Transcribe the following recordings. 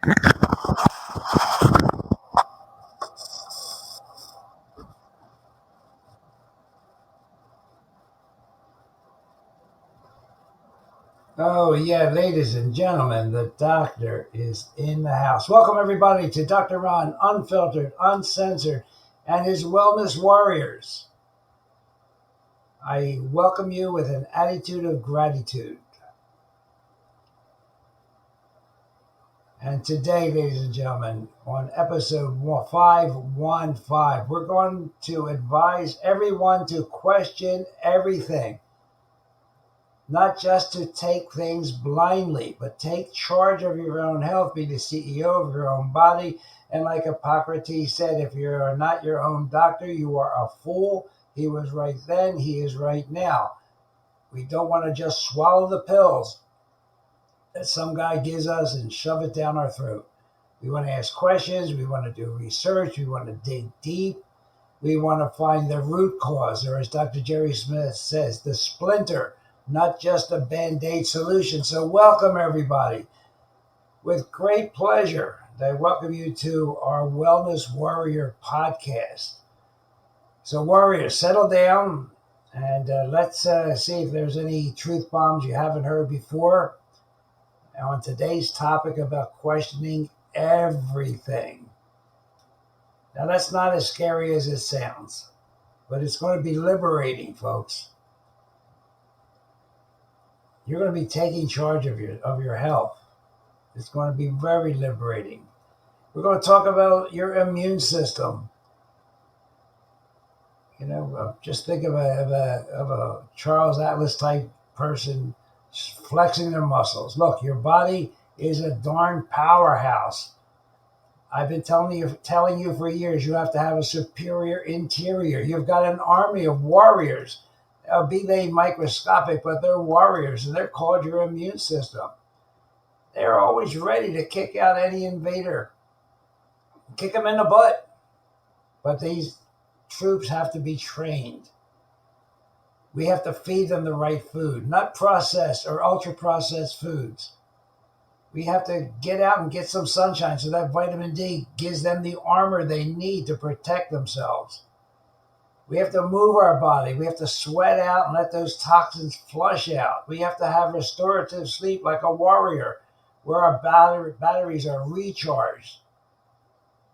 Oh, yeah, ladies and gentlemen, the doctor is in the house. Welcome, everybody, to Dr. Ron, unfiltered, uncensored, and his Wellness Warriors. I welcome you with an attitude of gratitude. And today, ladies and gentlemen, on episode 515, we're going to advise everyone to question everything. Not just to take things blindly, but take charge of your own health, be the CEO of your own body. And like Hippocrates said, if you are not your own doctor, you are a fool. He was right then, he is right now. We don't want to just swallow the pills that some guy gives us and shove it down our throat. We want to ask questions, we want to do research, we want to dig deep, we want to find the root cause, or as Dr. Jerry Smith says, the splinter, not just a Band-Aid solution. So welcome, everybody. With great pleasure, I welcome you to our Wellness Warrior podcast. So warriors, settle down and let's see if there's any truth bombs you haven't heard before on today's topic about questioning everything. Now, that's not as scary as it sounds, but it's going to be liberating, folks. You're going to be taking charge of your health. It's going to be very liberating. We're going to talk about your immune system. Just think of a Charles Atlas type person flexing their muscles. Look, your body is a darn powerhouse. I've been telling you for years, you have to have a superior interior. You've got an army of warriors. Be they microscopic, but they're warriors, and they're called your immune system. They're always ready to kick out any invader, kick them in the butt. But these troops have to be trained. We have to feed them the right food, not processed or ultra-processed foods. We have to get out and get some sunshine so that vitamin D gives them the armor they need to protect themselves. We have to move our body. We have to sweat out and let those toxins flush out. We have to have restorative sleep like a warrior, where our batteries are recharged.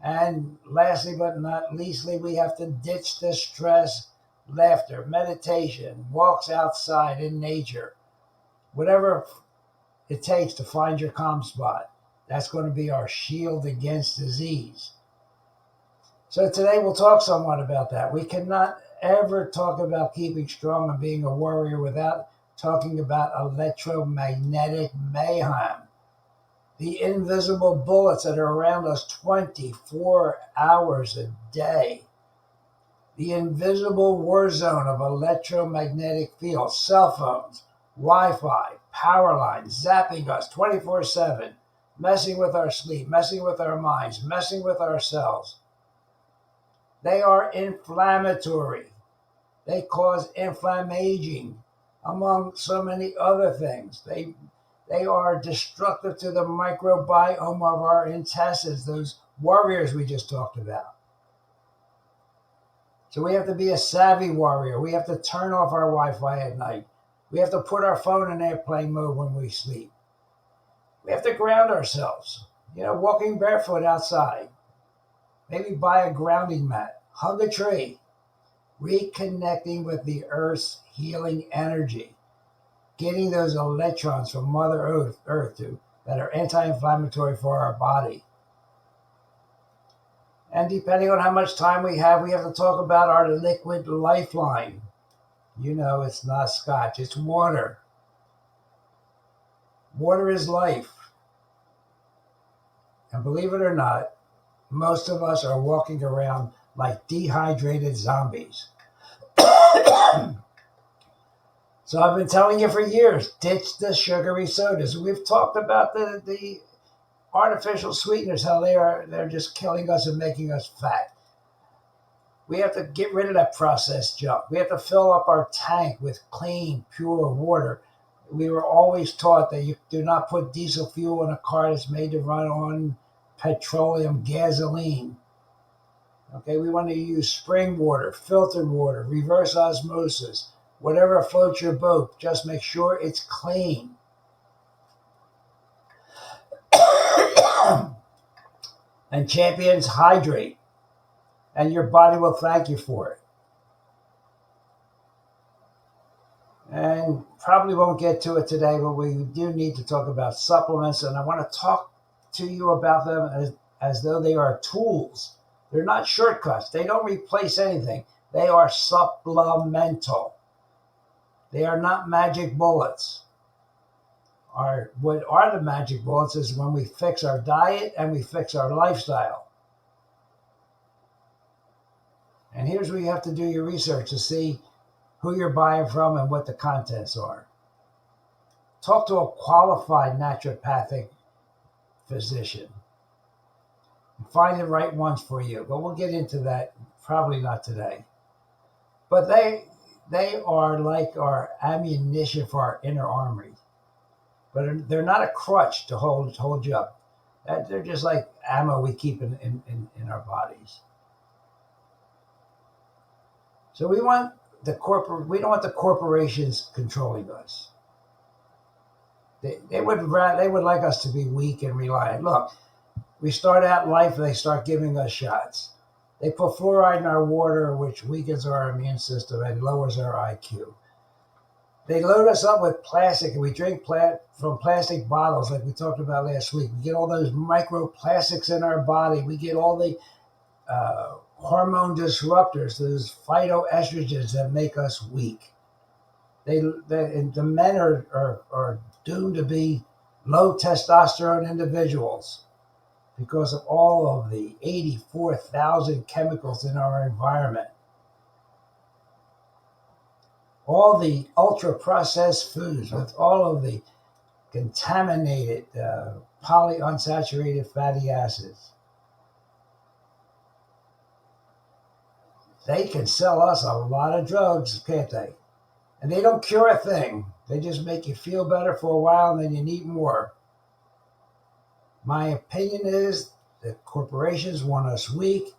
And lastly but not leastly, we have to ditch the stress, laughter, meditation, walks outside in nature, whatever it takes to find your calm spot. That's going to be our shield against disease. So today we'll talk somewhat about that. We cannot ever talk about keeping strong and being a warrior without talking about electromagnetic mayhem. The invisible bullets that are around us 24 hours a day. The invisible war zone of electromagnetic fields, cell phones, Wi-Fi, power lines, zapping us 24/7, messing with our sleep, messing with our minds, messing with our cells. They are inflammatory. They cause inflammaging, among so many other things. They are destructive to the microbiome of our intestines, those warriors we just talked about. So we have to be a savvy warrior. We have to turn off our Wi-Fi at night. We have to put our phone in airplane mode when we sleep. We have to ground ourselves, walking barefoot outside. Maybe buy a grounding mat, hug a tree, reconnecting with the Earth's healing energy, getting those electrons from Mother Earth that are anti-inflammatory for our body. And depending on how much time we have to talk about our liquid lifeline. It's not scotch, it's water. Water is life. And believe it or not, most of us are walking around like dehydrated zombies. So I've been telling you for years, ditch the sugary sodas. We've talked about the artificial sweeteners, how they're just killing us and making us fat. We have to get rid of that processed junk. We have to fill up our tank with clean, pure water. We were always taught that you do not put diesel fuel in a car that's made to run on petroleum gasoline. Okay, we want to use spring water, filtered water, reverse osmosis, whatever floats your boat. Just make sure it's clean. And champions, hydrate, and your body will thank you for it. And probably won't get to it today, but we do need to talk about supplements, and I want to talk to you about them as though they are tools. They're not shortcuts. They don't replace anything. They are supplemental. They are not magic bullets. What are the magic bullets is when we fix our diet and we fix our lifestyle. And here's where you have to do your research to see who you're buying from and what the contents are. Talk to a qualified naturopathic physician. Find the right ones for you. But we'll get into that probably not today. But they are like our ammunition for our inner armory. But they're not a crutch to hold you up. They're just like ammo we keep in our bodies. So we don't want the corporations controlling us. They would like us to be weak and reliant. Look, we start out in life and they start giving us shots. They put fluoride in our water, which weakens our immune system and lowers our IQ. They load us up with plastic, and we drink from plastic bottles like we talked about last week. We get all those microplastics in our body. We get all the hormone disruptors, those phytoestrogens that make us weak. The men are doomed to be low testosterone individuals because of all of the 84,000 chemicals in our environment. All the ultra-processed foods with all of the contaminated polyunsaturated fatty acids. They can sell us a lot of drugs, can't they? And they don't cure a thing. They just make you feel better for a while and then you need more. My opinion is that corporations want us weak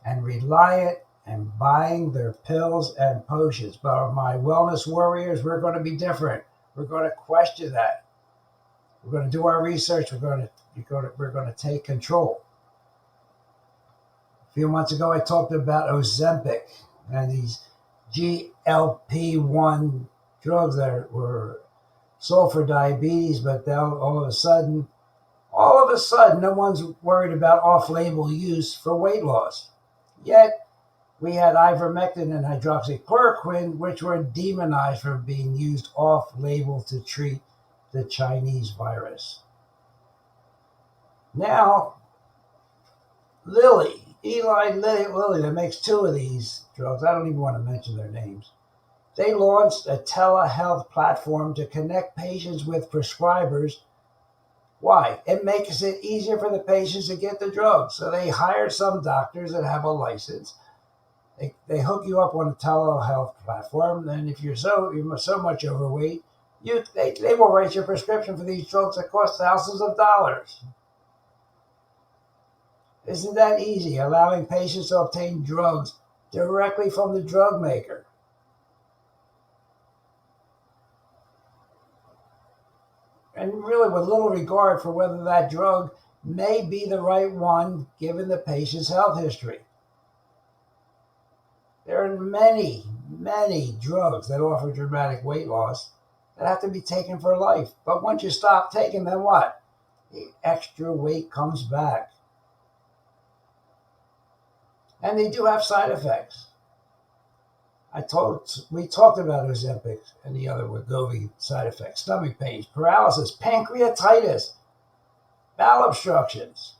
and reliant and buying their pills and potions. But my wellness warriors, we're going to be different. We're going to question that. We're going to do our research. We're going to take control. A few months ago, I talked about Ozempic and these GLP-1 drugs that were sold for diabetes, but now all of a sudden, no one's worried about off-label use for weight loss. Yet, we had ivermectin and hydroxychloroquine, which were demonized for being used off-label to treat the Chinese virus. Now, Eli Lilly, that makes two of these drugs, I don't even want to mention their names. They launched a telehealth platform to connect patients with prescribers. Why? It makes it easier for the patients to get the drugs. So they hire some doctors that have a license. They hook you up on a telehealth platform, and if you're so much overweight, they will write your prescription for these drugs that cost thousands of dollars. Isn't that easy, allowing patients to obtain drugs directly from the drug maker? And really with little regard for whether that drug may be the right one given the patient's health history. There are many, many drugs that offer dramatic weight loss that have to be taken for life. But once you stop taking them, what? The extra weight comes back. And they do have side effects. We talked about Ozempic and the other Wegovy side effects: stomach pains, paralysis, pancreatitis, bowel obstructions.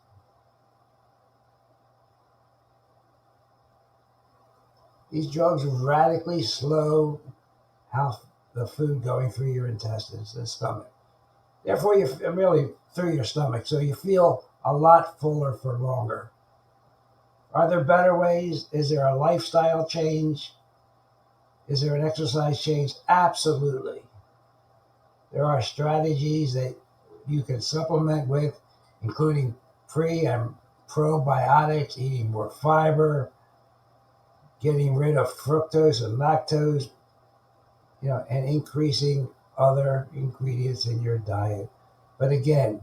These drugs radically slow the food going through your intestines and stomach. Therefore, really through your stomach, so you feel a lot fuller for longer. Are there better ways? Is there a lifestyle change? Is there an exercise change? Absolutely. There are strategies that you can supplement with, including pre and probiotics, eating more fiber, getting rid of fructose and lactose, and increasing other ingredients in your diet. But again,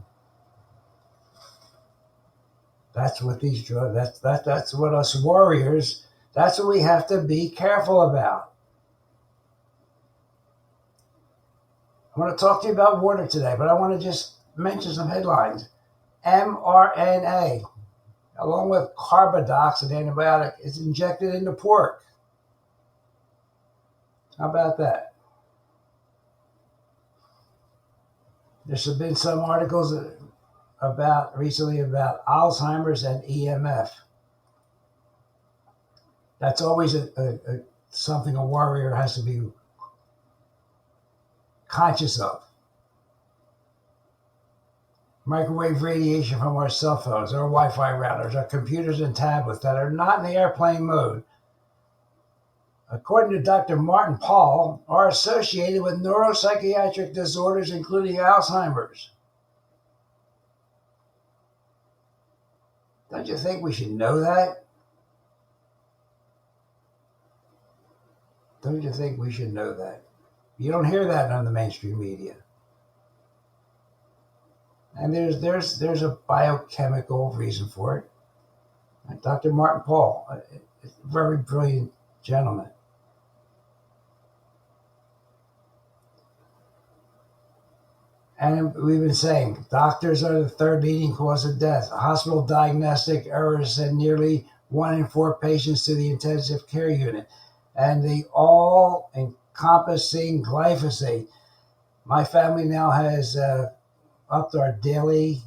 that's what these drugs. That's what us warriors. That's what we have to be careful about. I want to talk to you about water today, but I want to just mention some headlines. mRNA, along with carbadox, an antibiotic, is injected into pork. How about that? There's been some articles recently about Alzheimer's and EMF. That's always something a warrior has to be conscious of. Microwave radiation from our cell phones, our Wi-Fi routers, our computers and tablets that are not in the airplane mode, according to Dr. Martin Paul, are associated with neuropsychiatric disorders, including Alzheimer's. Don't you think we should know that? Don't you think we should know that? You don't hear that on the mainstream media. And there's a biochemical reason for it. Dr. Martin Paul, a very brilliant gentleman. And we've been saying doctors are the third leading cause of death. Hospital diagnostic errors send nearly 1 in 4 patients to the intensive care unit. And the all-encompassing glyphosate. My family now has upped our daily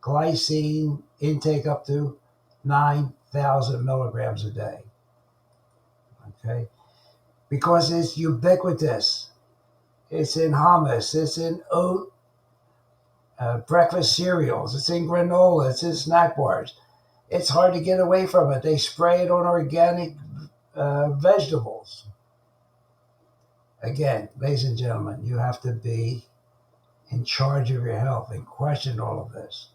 glycine intake up to 9,000 milligrams a day. Okay? Because it's ubiquitous. It's in hummus. It's in oat breakfast cereals. It's in granola. It's in snack bars. It's hard to get away from it. They spray it on organic vegetables. Again, ladies and gentlemen, you have to be in charge of your health and question all of this.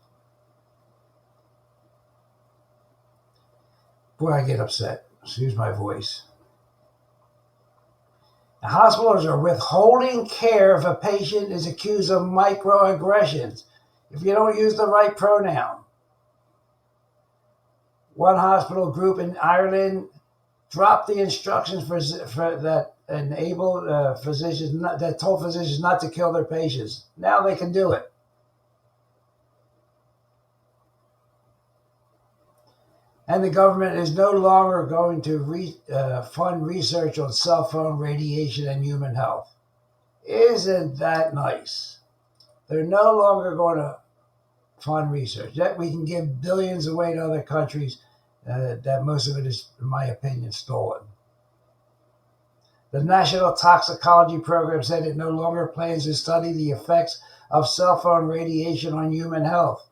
Boy, I get upset. Excuse my voice. The hospitals are withholding care if a patient is accused of microaggressions, if you don't use the right pronoun. One hospital group in Ireland dropped the instructions that enabled physicians that told physicians not to kill their patients. Now they can do it. And the government is no longer going to fund research on cell phone radiation and human health. Isn't that nice? They're no longer going to fund research. That we can give billions away to other countries. That most of it is, in my opinion, stolen. The National Toxicology Program said it no longer plans to study the effects of cell phone radiation on human health,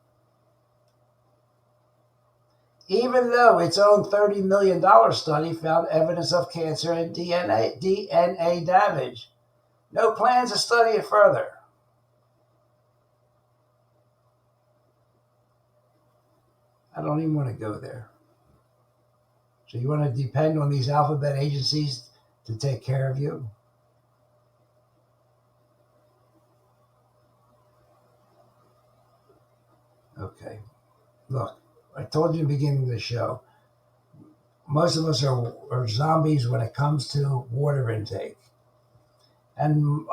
even though its own $30 million study found evidence of cancer and DNA damage. No plans to study it further. I don't even want to go there. So you want to depend on these alphabet agencies to take care of you? Okay. Look, I told you in the beginning of the show, most of us are zombies when it comes to water intake. And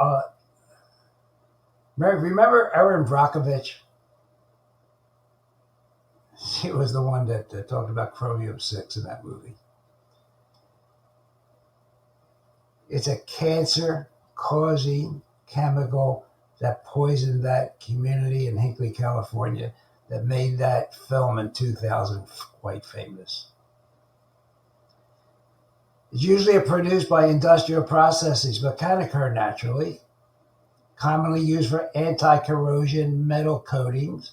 remember Erin Brockovich? She was the one that talked about chromium-6 in that movie. It's a cancer-causing chemical that poisoned that community in Hinckley, California, that made that film in 2000 quite famous. It's usually produced by industrial processes, but can occur naturally. Commonly used for anti-corrosion metal coatings,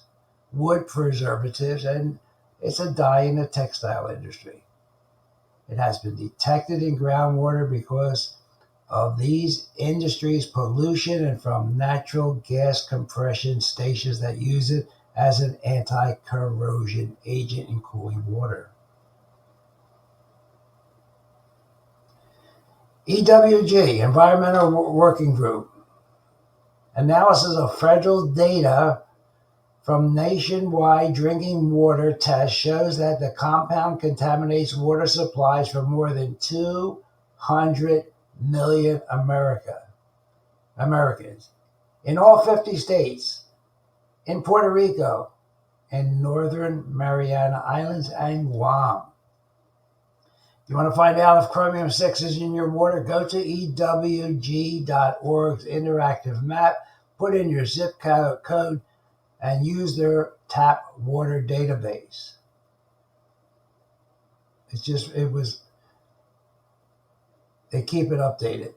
wood preservatives, and it's a dye in the textile industry. It has been detected in groundwater because of these industries' pollution and from natural gas compression stations that use it as an anti-corrosion agent in cooling water. EWG, Environmental Working Group, analysis of federal data from nationwide drinking water tests shows that the compound contaminates water supplies for more than 200 million Americans in all 50 states, in Puerto Rico, and Northern Mariana Islands and Guam. If you want to find out if chromium 6 is in your water, go to ewg.org's interactive map, put in your zip code, and use their tap water database. They keep it updated.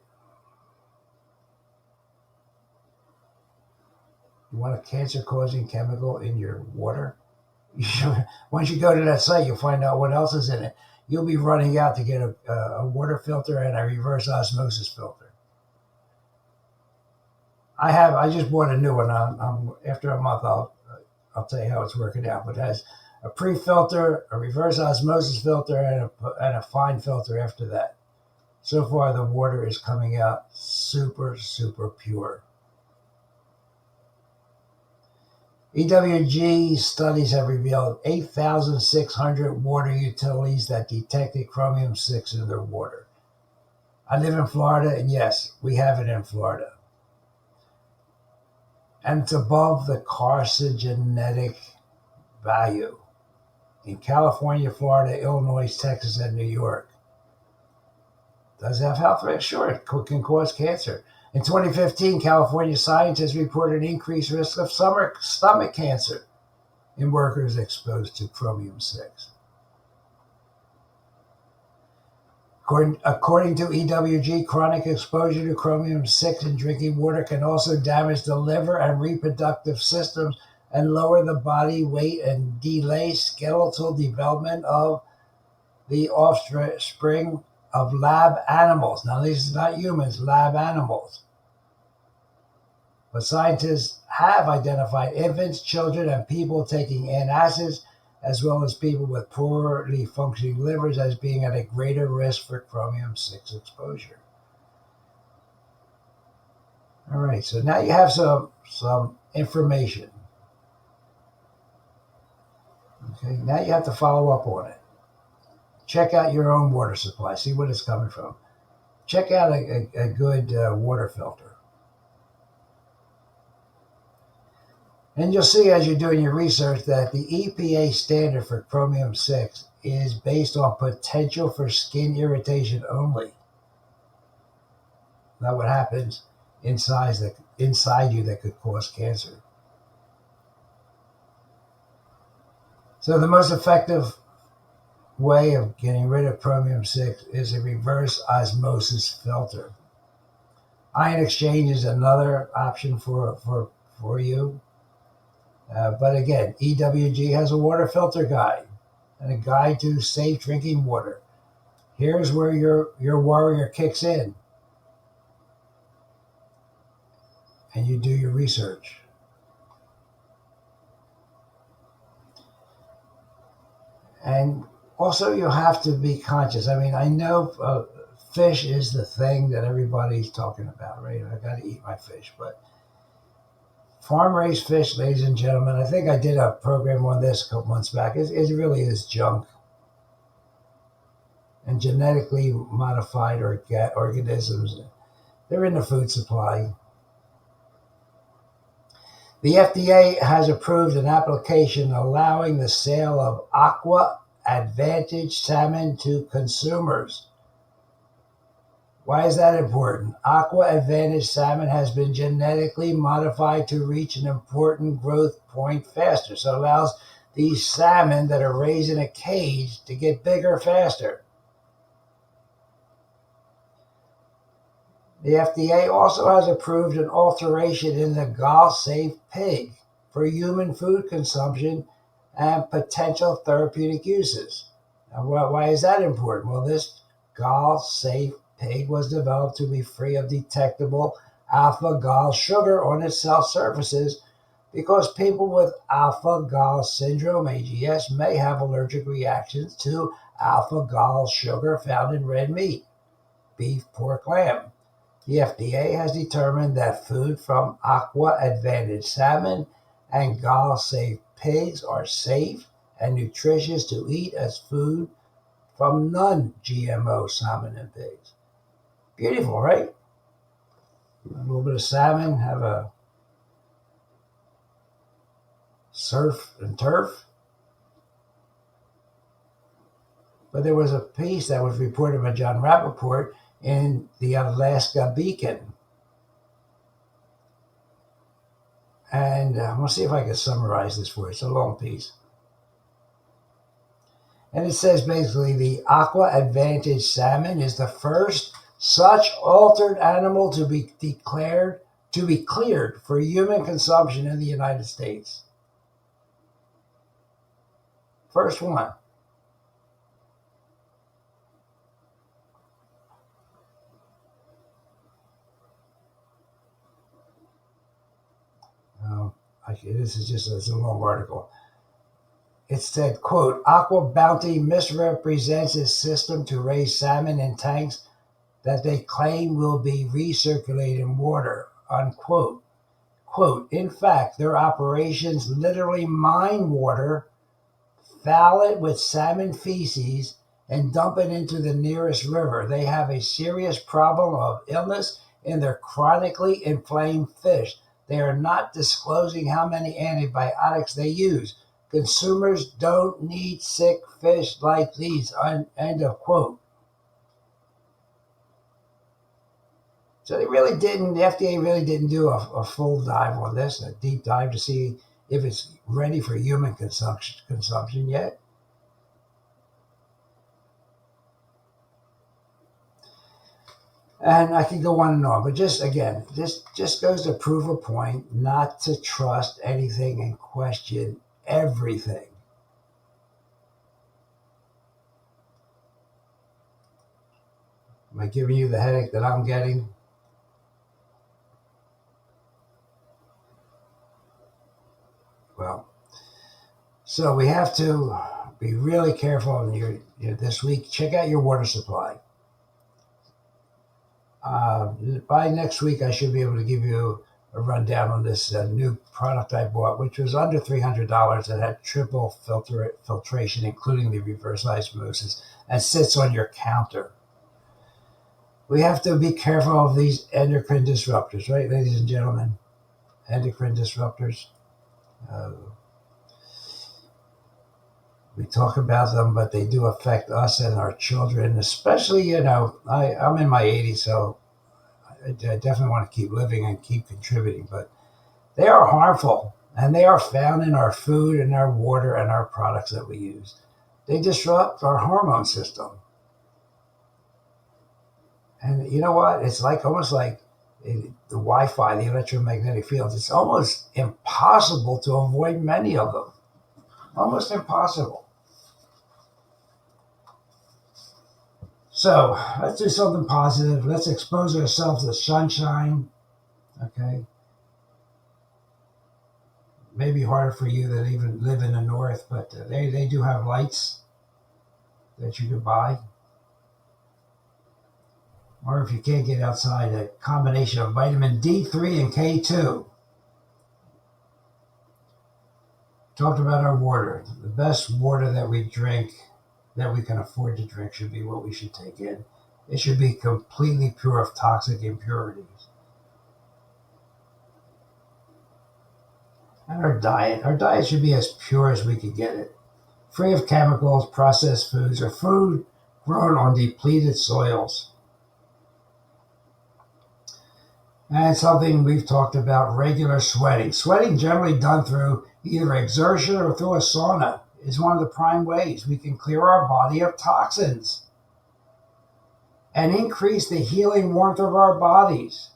You want a cancer-causing chemical in your water? Once you go to that site, you'll find out what else is in it. You'll be running out to get a water filter and a reverse osmosis filter. I just bought a new one. After a month, I'll tell you how it's working out. But it has a pre-filter, a reverse osmosis filter, and a fine filter after that. So far, the water is coming out super, super pure. EWG studies have revealed 8,600 water utilities that detected chromium 6 in their water. I live in Florida, and yes, we have it in Florida. And it's above the carcinogenic value in California, Florida, Illinois, Texas, and New York. Does it have health risks? Sure, it can cause cancer. In 2015, California scientists reported an increased risk of stomach cancer in workers exposed to chromium 6. According to EWG, chronic exposure to chromium 6 in drinking water can also damage the liver and reproductive systems and lower the body weight and delay skeletal development of the offspring of lab animals. Now, these are not humans, lab animals. But scientists have identified infants, children, and people taking antacids, as well as people with poorly functioning livers, as being at a greater risk for chromium 6 exposure. All right, so now you have some information. Okay, now you have to follow up on it. Check out your own water supply, see what it's coming from. Check out a good water filter. And you'll see as you're doing your research that the EPA standard for chromium 6 is based on potential for skin irritation only. Not what happens inside you that could cause cancer. So the most effective way of getting rid of chromium 6 is a reverse osmosis filter. Ion exchange is another option for you. But again, EWG has a water filter guide and a guide to safe drinking water. Here's where your warrior kicks in. And you do your research. And also you have to be conscious. I mean, I know fish is the thing that everybody's talking about, right? I got to eat my fish, but farm-raised fish, ladies and gentlemen, I think I did a program on this a couple months back. It really is junk. And genetically modified organisms, they're in the food supply. The FDA has approved an application allowing the sale of Aqua Advantage salmon to consumers. Why is that important? Aqua Advantage salmon has been genetically modified to reach an important growth point faster. So it allows these salmon that are raised in a cage to get bigger faster. The FDA also has approved an alteration in the gall-safe pig for human food consumption and potential therapeutic uses. Now, why is that important? Well, this gall-safe pig was developed to be free of detectable alpha-gal sugar on its cell surfaces because people with alpha-gal syndrome, AGS, may have allergic reactions to alpha-gal sugar found in red meat, beef, pork, lamb. The FDA has determined that food from Aqua Advantage salmon and Gall-safe pigs are safe and nutritious to eat as food from non-GMO salmon and pigs. Beautiful, right? A little bit of salmon, have a surf and turf. But there was a piece that was reported by John Rappaport in the Alaska Beacon. And I'm going to see if I can summarize this for you. It's a long piece. And it says basically the Aqua Advantage salmon is the first such altered animal to be cleared for human consumption in the United States. First one. This is just it's a long article. It said, quote, Aqua Bounty misrepresents its system to raise salmon in tanks that they claim will be recirculated in water, unquote. Quote, in fact, their operations literally mine water, foul it with salmon feces, and dump it into the nearest river. They have a serious problem of illness in their chronically inflamed fish. They are not disclosing how many antibiotics they use. Consumers don't need sick fish like these, end of quote. So the FDA really didn't do a full dive on this, a deep dive to see if it's ready for human consumption yet. And I could go on and on, but just again, this just goes to prove a point not to trust anything and question everything. Am I giving you the headache that I'm getting? Well, so we have to be really careful this week. Check out your water supply. By next week, I should be able to give you a rundown on this new product I bought, which was under $300. That had triple filtration, including the reverse osmosis, and sits on your counter. We have to be careful of these endocrine disruptors, right, ladies and gentlemen? Endocrine disruptors. We talk about them, but they do affect us and our children, especially, I'm in my 80s, so I definitely want to keep living and keep contributing, but they are harmful, and they are found in our food and our water and our products that we use. They disrupt our hormone system. And you know what? It's almost like the Wi-Fi, the electromagnetic fields. It's almost impossible to avoid many of them. Almost impossible. So let's do something positive. Let's expose ourselves to sunshine. Okay. Maybe harder for you that even live in the north, but they do have lights that you can buy. Or if you can't get outside, a combination of vitamin D3 and K2. Talked about our water. The best water that we drink, that we can afford to drink, should be what we should take in. It should be completely pure of toxic impurities. And our diet should be as pure as we could get it. Free of chemicals, processed foods, or food grown on depleted soils. And something we've talked about, regular sweating. Sweating, generally done through either exertion or through a sauna, is one of the prime ways we can clear our body of toxins and increase the healing warmth of our bodies.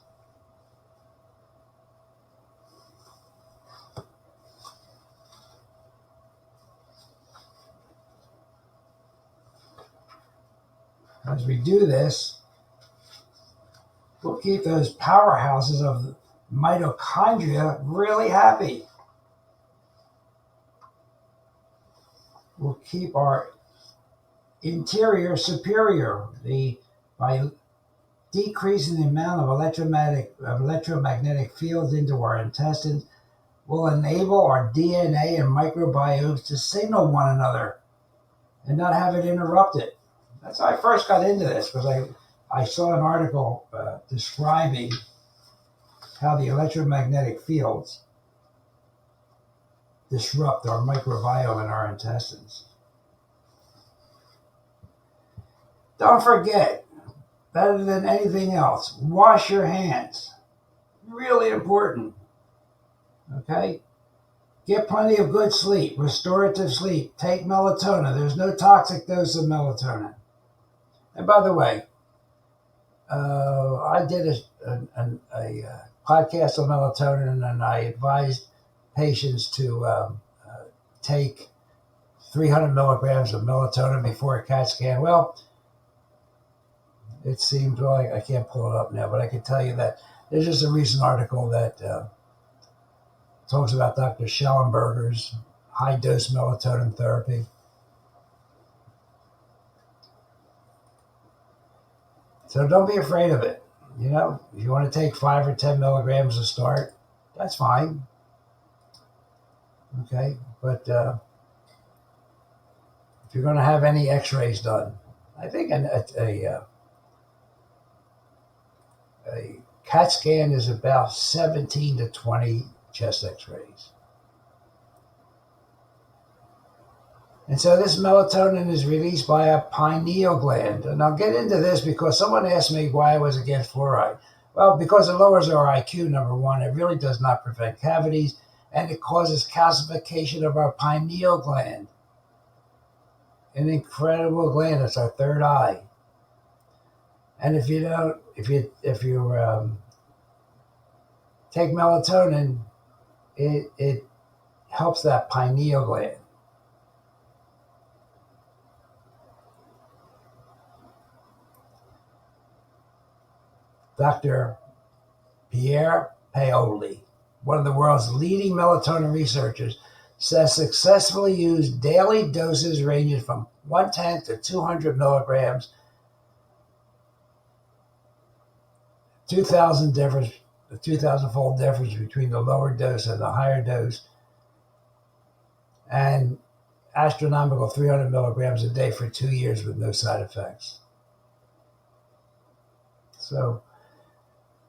As we do this, keep those powerhouses of mitochondria really happy. Will keep our interior superior by decreasing the amount of electromagnetic fields into our intestines. Will enable our DNA and microbiomes to signal one another and not have it interrupted. That's how I first got into this, because I saw an article describing how the electromagnetic fields disrupt our microbiome in our intestines. Don't forget, better than anything else, wash your hands. Really important. Okay? Get plenty of good sleep, restorative sleep. Take melatonin. There's no toxic dose of melatonin. And by the way, I did a podcast on melatonin, and I advised patients to take 300 milligrams of melatonin before a CAT scan. Well, it seems, well, I can't pull it up now, but I can tell you that there's just a recent article that talks about Dr. Schellenberger's high-dose melatonin therapy. So don't be afraid of it. You know, if you want to take 5 or 10 milligrams to start, that's fine. Okay, but if you're going to have any x-rays done, I think a CAT scan is about 17 to 20 chest x-rays. And so this melatonin is released by a pineal gland. And I'll get into this because someone asked me why I was against fluoride. Well, because it lowers our IQ, number one. It really does not prevent cavities, and it causes calcification of our pineal gland. An incredible gland. It's our third eye. And if you take melatonin, it helps that pineal gland. Dr. Pierre Paoli, one of the world's leading melatonin researchers, says successfully used daily doses ranging from 1/10 to 200 milligrams, 2,000-fold difference between the lower dose and the higher dose, and astronomical 300 milligrams a day for 2 years with no side effects. So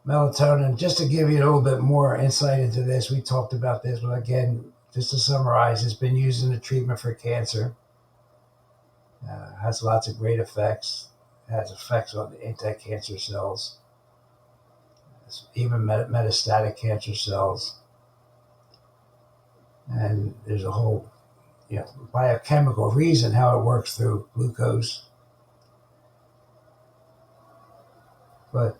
melatonin, just to give you a little bit more insight into this, we talked about this, but again, just to summarize, it's been used in the treatment for cancer. Has lots of great effects. Has effects on the anti-cancer cells, even metastatic cancer cells. And there's a whole biochemical reason how it works through glucose. But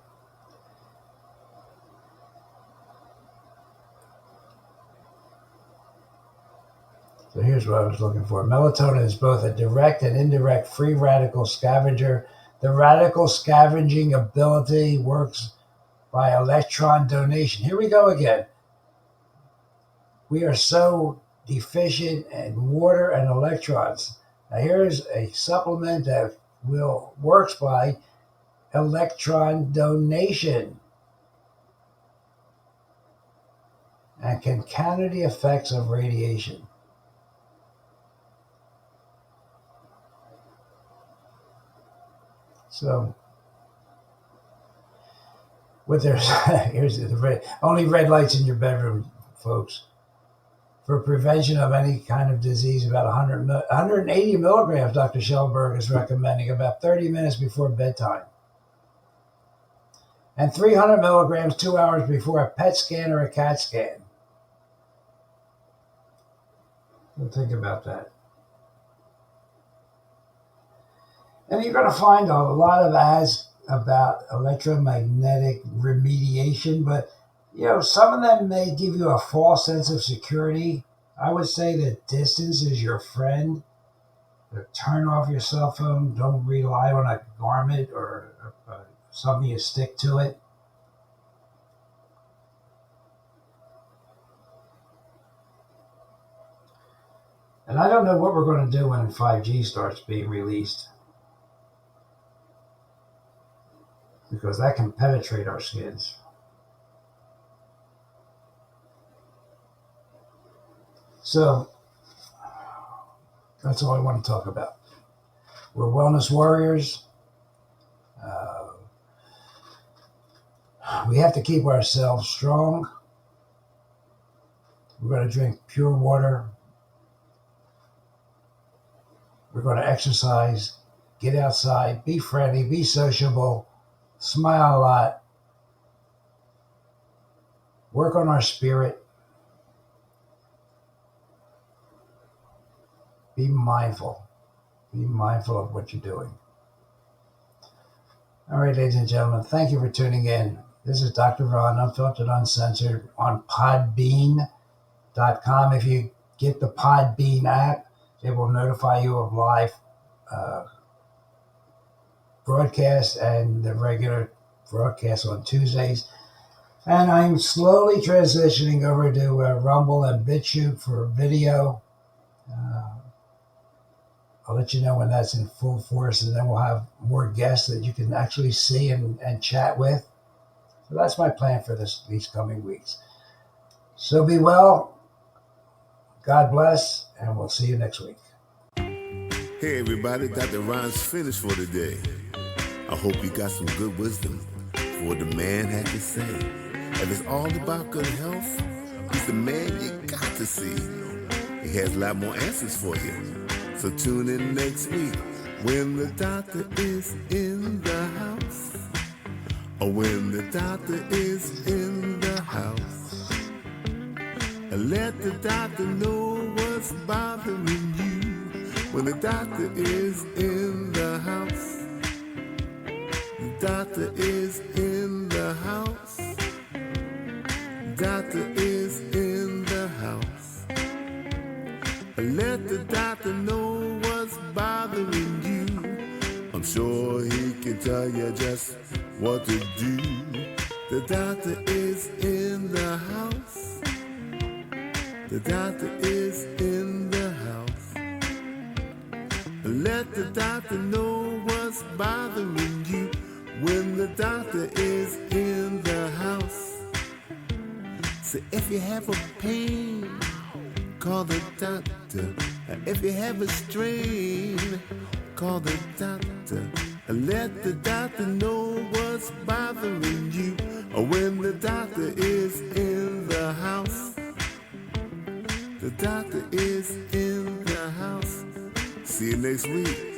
so here's what I was looking for. Melatonin is both a direct and indirect free radical scavenger. The radical scavenging ability works by electron donation. Here we go again. We are so deficient in water and electrons. Now here's a supplement that works by electron donation and can counter the effects of radiation. So, here's the only red lights in your bedroom, folks. For prevention of any kind of disease, about 180 milligrams, Dr. Schellenberg is recommending about 30 minutes before bedtime. And 300 milligrams 2 hours before a PET scan or a CAT scan. So think about that. And you're going to find a lot of ads about electromagnetic remediation, but some of them may give you a false sense of security. I would say that distance is your friend. Turn off your cell phone. Don't rely on a garment or something you stick to it. And I don't know what we're going to do when 5G starts being released, because that can penetrate our skins. So that's all I want to talk about. We're wellness warriors. We have to keep ourselves strong. We're going to drink pure water. We're going to exercise, get outside, be friendly, be sociable, smile a lot, work on our spirit, be mindful. Be mindful of what you're doing. All right, ladies and gentlemen, thank you for tuning in. This is Dr. Ron, Unfiltered, Uncensored, on Podbean.com. If you get the Podbean app, it will notify you of live broadcasts and the regular broadcasts on Tuesdays. And I'm slowly transitioning over to Rumble and BitChute for video. I'll let you know when that's in full force, and then we'll have more guests that you can actually see and chat with. So that's my plan for these coming weeks. So be well, God bless, and we'll see you next week. Hey everybody, Dr. Ron's finished for today. I hope you got some good wisdom for what the man had to say. If it's all about good health, he's the man you got to see. He has a lot more answers for you. So tune in next week when the doctor is in the house. Or when the doctor is in the house. And let the doctor know what's bothering you. When the doctor is in the house. The doctor is in the house. Doctor is in the house. Let the doctor know what's bothering you. I'm sure he can tell you just what to do. The doctor is in the house. The doctor is in the house. Let the doctor know what's bothering you. When the doctor is in the house. So if you have a pain, call the doctor. If you have a strain, call the doctor. Let the doctor know what's bothering you. When the doctor is in the house. The doctor is in the house. See you next week.